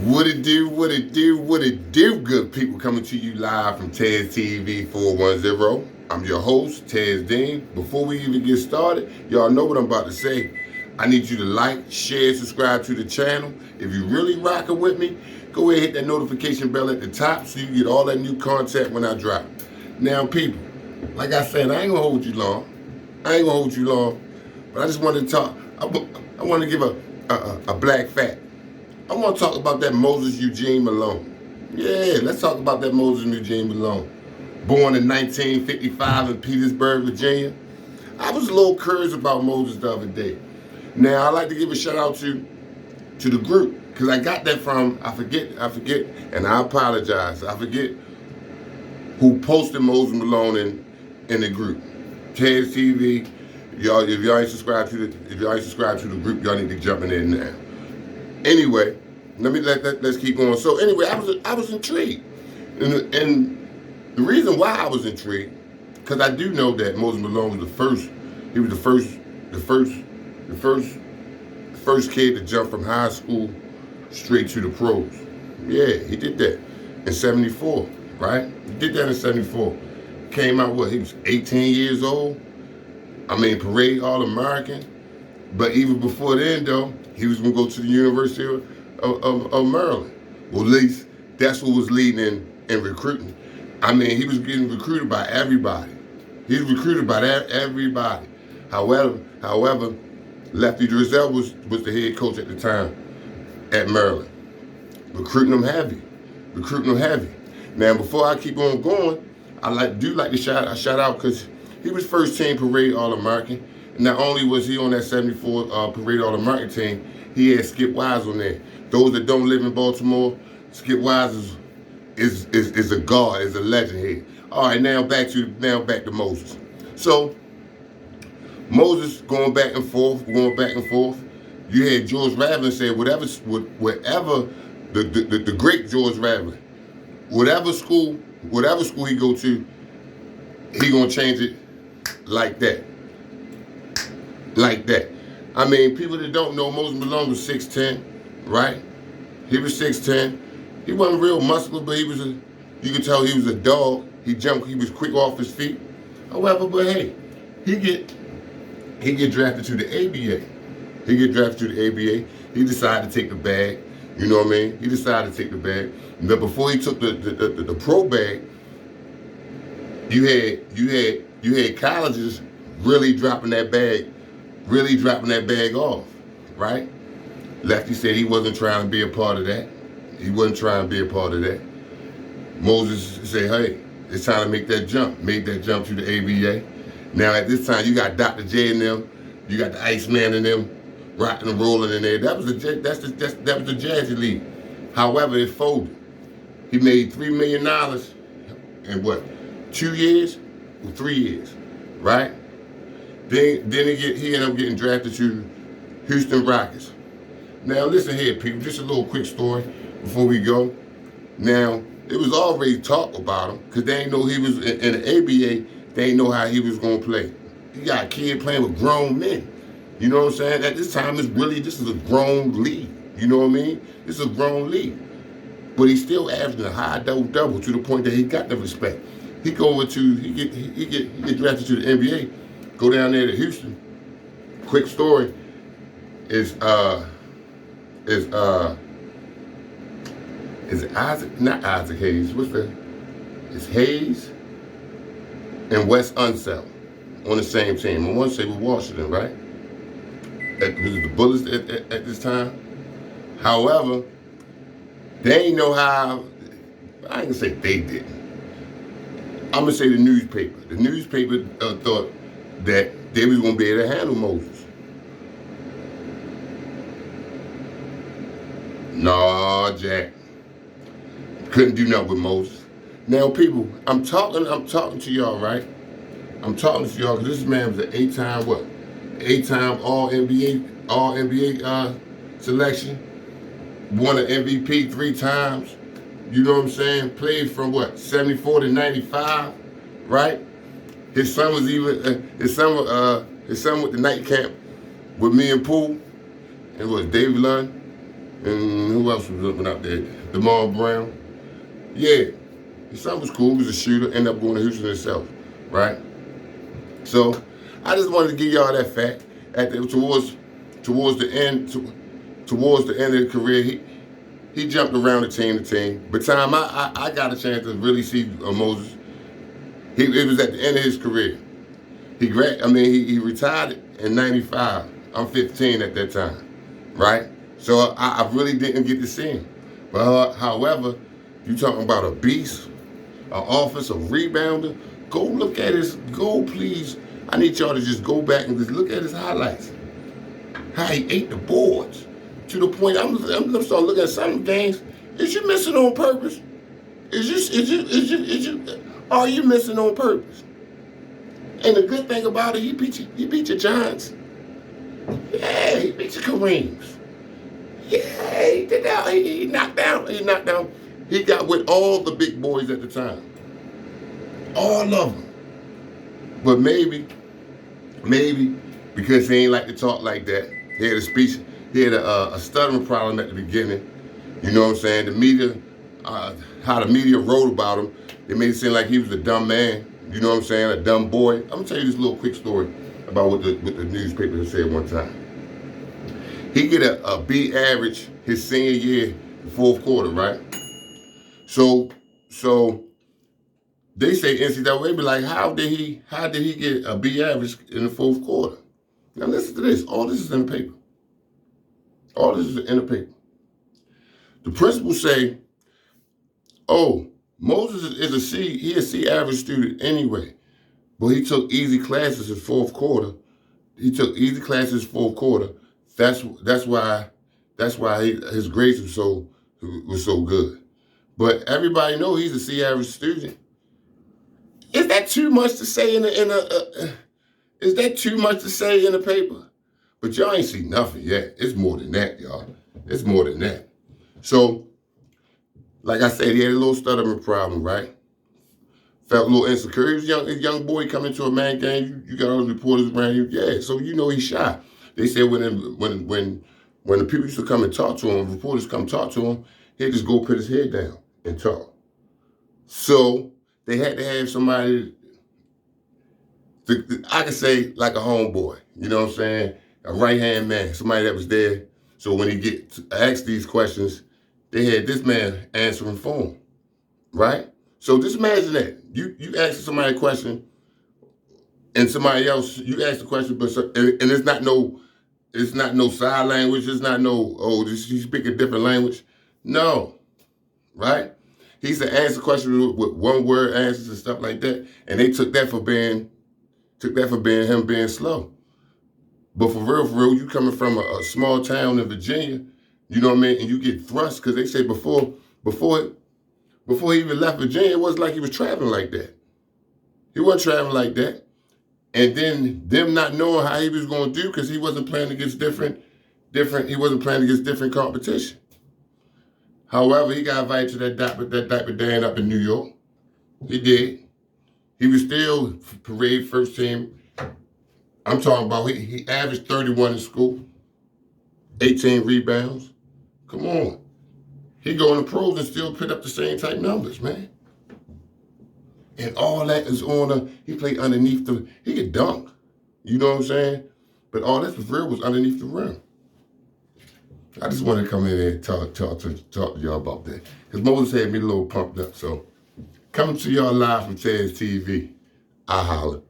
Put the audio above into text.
What it do, what it do, what it do, good people, coming to you live from Tez TV 410. I'm your host, Tez Dean. Before we even get started, y'all know what I'm about to say. I need you to like, share, subscribe to the channel. If you really rocking with me, go ahead and hit that notification bell at the top so you get all that new content when I drop. Now, people, like I said, I ain't gonna hold you long. But I just wanted to talk. I want to give a black fact. I want to talk about that Moses Eugene Malone. Yeah, let's talk about that Moses Eugene Malone. Born in 1955 in Petersburg, Virginia. I was a little curious about Moses the other day. Now, I'd like to give a shout out to the group, because I got that from, I forget, and I apologize. I forget who posted Moses Malone in the group. Tez TV, y'all, if y'all ain't subscribed to the group, y'all need to jump in there now. Anyway, let's keep going. So anyway, I was intrigued, and the reason why I was intrigued, because I do know that Moses Malone was the first. He was the first kid to jump from high school straight to the pros. Yeah, he did that in '74, right? He did that in '74. Came out he was 18 years old. I mean, parade All-American. But even before then, though, he was going to go to the University of Maryland. Well, at least that's what was leading in recruiting. I mean, he was getting recruited by everybody. He was recruited by everybody. However, Lefty Driesell was the head coach at the time at Maryland. Recruiting him heavy. Now, before I keep on going, I do like to shout out because he was first team parade All-American. Not only was he on that '74 Parade All-American team, he had Skip Wise on there. Those that don't live in Baltimore, Skip Wise is a god, is a legend here. All right, now back to Moses. So Moses going back and forth. You had George Raveling say whatever the great George Raveling, whatever school he go to, he gonna change it like that. I mean, people that don't know, Moses Malone was 6'10", right? He was 6'10". He wasn't real muscular, but you could tell he was a dog. He jumped, he was quick off his feet. However, but hey, he get drafted to the ABA. He decided to take the bag. You know what I mean? He decided to take the bag. But before he took the pro bag, you had colleges really dropping that bag off, right? Lefty said he wasn't trying to be a part of that. Moses said, hey, it's time to make that jump. Made that jump to the ABA. Now at this time, you got Dr. J and them, you got the Iceman and them, rocking and rolling in there. That was the Jazzy League. However, it folded. He made $3 million in 2 years or 3 years, right? Then he ended up getting drafted to Houston Rockets. Now listen here, people, just a little quick story before we go. Now, it was already talk about him, because they didn't know he was in the ABA, they didn't know how he was going to play. You got a kid playing with grown men. You know what I'm saying? At this time, this is a grown league. You know what I mean? This is a grown league. But he's still averaging a high double to the point that he got the respect. He get drafted to the NBA. Go down there to Houston. Quick story is Isaac, not Isaac Hayes. It's Hayes and Wes Unseld on the same team. I want to say with Washington, right? Was it the Bullets at this time? However, they ain't know how. I ain't gonna say they didn't. I'm gonna say the newspaper. The newspaper thought that they was gonna be able to handle Moses. Nah, Jack. Couldn't do nothing with Moses. Now, people, I'm talking to y'all, right? I'm talking to y'all because this man was an eight-time All NBA selection. Won an MVP 3 times. You know what I'm saying? Played from 74 to 95, right? His son was his son with the nightcap with me and Poole, and David Lund. And who else was looking out there? Jamal Brown. Yeah, his son was cool. He was a shooter. Ended up going to Houston himself, right? So I just wanted to give y'all that fact. Towards the end of his career, he jumped around the team to team. By the time I got a chance to really see Moses, it was at the end of his career. He retired in '95. I'm 15 at that time, right? So I really didn't get to see him. But however, you talking about a beast, an offensive rebounder, go look at please. I need y'all to just go back and just look at his highlights. How he ate the boards. To the point, I'm gonna start looking at some games. Is you missing on purpose? Are you missing on purpose? And the good thing about it, he beat your Giants. Yeah, he beat your Kareems. Yeah, he did that. He knocked down. He got with all the big boys at the time. All of them. But maybe, because he ain't like to talk like that, he had a speech, he had a stuttering problem at the beginning. You know what I'm saying? The media, how the media wrote about him, it made it seem like he was a dumb man. You know what I'm saying? A dumb boy. I'm gonna tell you this little quick story about what the newspaper said one time. He get a B average his senior year, fourth quarter, right? So they say NCAA be like, how did he get a B average in the fourth quarter? Now listen to this. All this is in the paper. All this is in the paper. The principal say, oh, Moses is a C average student anyway, but he took easy classes in fourth quarter. That's why his grades were so good. But everybody know he's a C average student. Is that too much to say Is that too much to say in the paper? But y'all ain't seen nothing yet. It's more than that, y'all. It's more than that. So, like I said, he had a little stuttering problem, right? Felt a little insecure. He was a young boy coming to a man game. You got all the reporters around you. Yeah, so you know he's shy. They said when the people used to come and talk to him, reporters come talk to him, he'd just go put his head down and talk. So they had to have somebody, I could say like a homeboy, you know what I'm saying? A right-hand man, somebody that was there. So when he get asked these questions, they had this man answering for him, right? So just imagine that. You ask somebody a question and somebody else, you ask the question, and it's not no sign language, it's not no, oh, does she speak a different language? No, right? He used to answer questions with one word answers and stuff like that. And they took that for being him being slow. But for real, you coming from a small town in Virginia, you know what I mean? And you get thrust, because they say before he even left Virginia, it wasn't like he was traveling like that. He wasn't traveling like that. And then them not knowing how he was going to do, because he wasn't playing against different competition. However, he got invited to that diaper Dan up in New York. He did. He was still parade first team. I'm talking about he averaged 31 in school, 18 rebounds. Come on. He go in the pros and still put up the same type numbers, man. And all that is he played underneath he could dunk. You know what I'm saying? But all that was underneath the rim. I just wanted to come in and talk to y'all about that. Because Moses had me a little pumped up. So coming to y'all live from Taz TV. I holler.